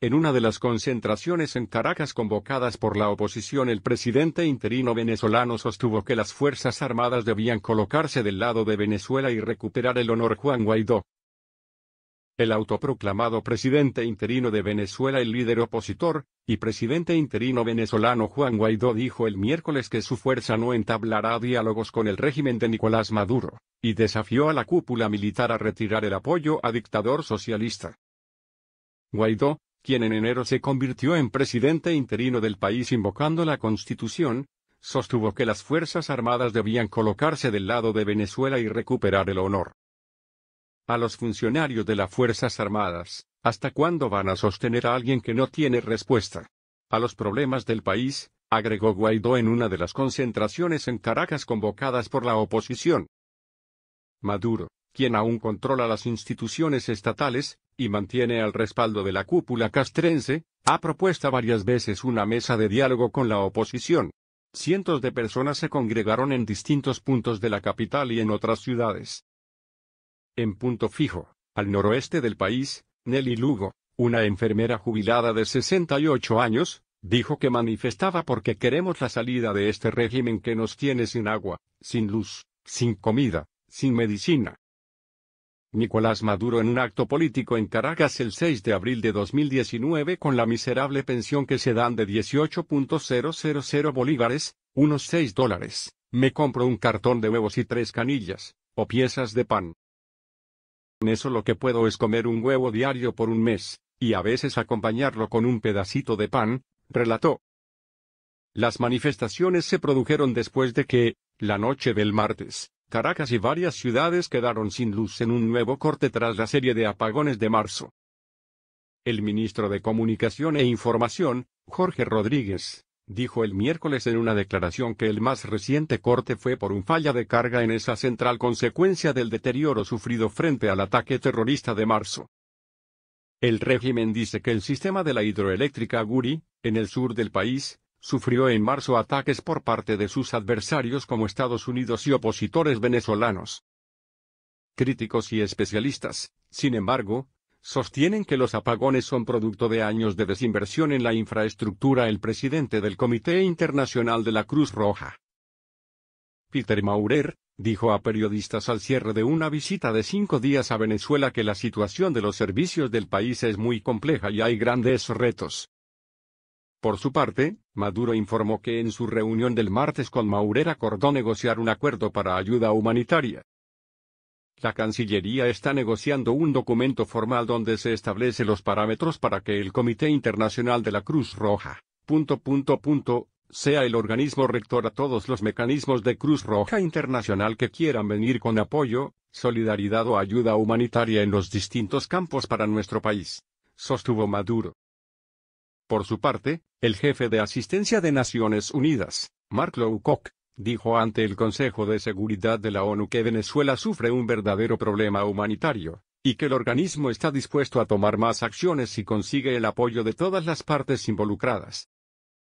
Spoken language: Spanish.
en una de las concentraciones en Caracas convocadas por la oposición, el presidente interino venezolano sostuvo que las Fuerzas Armadas debían colocarse del lado de Venezuela y recuperar el honor. Juan Guaidó, el autoproclamado presidente interino de Venezuela, el líder opositor y presidente interino venezolano Juan Guaidó, dijo el miércoles que su fuerza no entablará diálogos con el régimen de Nicolás Maduro, y desafió a la cúpula militar a retirar el apoyo al dictador socialista. Guaidó, quien en enero se convirtió en presidente interino del país invocando la Constitución, sostuvo que las Fuerzas Armadas debían colocarse del lado de Venezuela y recuperar el honor. A los funcionarios de las Fuerzas Armadas, ¿hasta cuándo van a sostener a alguien que no tiene respuesta a los problemas del país?, agregó Guaidó en una de las concentraciones en Caracas convocadas por la oposición. Maduro, quien aún controla las instituciones estatales, y mantiene el respaldo de la cúpula castrense, ha propuesto varias veces una mesa de diálogo con la oposición. Cientos de personas se congregaron en distintos puntos de la capital y en otras ciudades. En Punto Fijo, al noroeste del país, Nelly Lugo, una enfermera jubilada de 68 años, dijo que manifestaba porque queremos la salida de este régimen que nos tiene sin agua, sin luz, sin comida, sin medicina. Nicolás Maduro, en un acto político en Caracas el 6 de abril de 2019, con la miserable pensión que se dan de 18.000 bolívares, unos $6, me compro un cartón de huevos y 3 canillas, o piezas de pan. Con eso lo que puedo es comer un huevo diario por un mes, y a veces acompañarlo con un pedacito de pan, relató. Las manifestaciones se produjeron después de que, la noche del martes, Caracas y varias ciudades quedaron sin luz en un nuevo corte tras la serie de apagones de marzo. El ministro de Comunicación e Información, Jorge Rodríguez, dijo el miércoles en una declaración que el más reciente corte fue por un falla de carga en esa central consecuencia del deterioro sufrido frente al ataque terrorista de marzo. El régimen dice que el sistema de la hidroeléctrica Guri, en el sur del país, sufrió en marzo ataques por parte de sus adversarios como Estados Unidos y opositores venezolanos. Críticos y especialistas, sin embargo, sostienen que los apagones son producto de años de desinversión en la infraestructura. El presidente del Comité Internacional de la Cruz Roja, Peter Maurer, dijo a periodistas al cierre de una visita de 5 días a Venezuela que la situación de los servicios del país es muy compleja y hay grandes retos. Por su parte, Maduro informó que en su reunión del martes con Maurer acordó negociar un acuerdo para ayuda humanitaria. La Cancillería está negociando un documento formal donde se establece los parámetros para que el Comité Internacional de la Cruz Roja, sea el organismo rector a todos los mecanismos de Cruz Roja Internacional que quieran venir con apoyo, solidaridad o ayuda humanitaria en los distintos campos para nuestro país, sostuvo Maduro. Por su parte, el jefe de asistencia de Naciones Unidas, Mark Lowcock, dijo ante el Consejo de Seguridad de la ONU que Venezuela sufre un verdadero problema humanitario, y que el organismo está dispuesto a tomar más acciones si consigue el apoyo de todas las partes involucradas.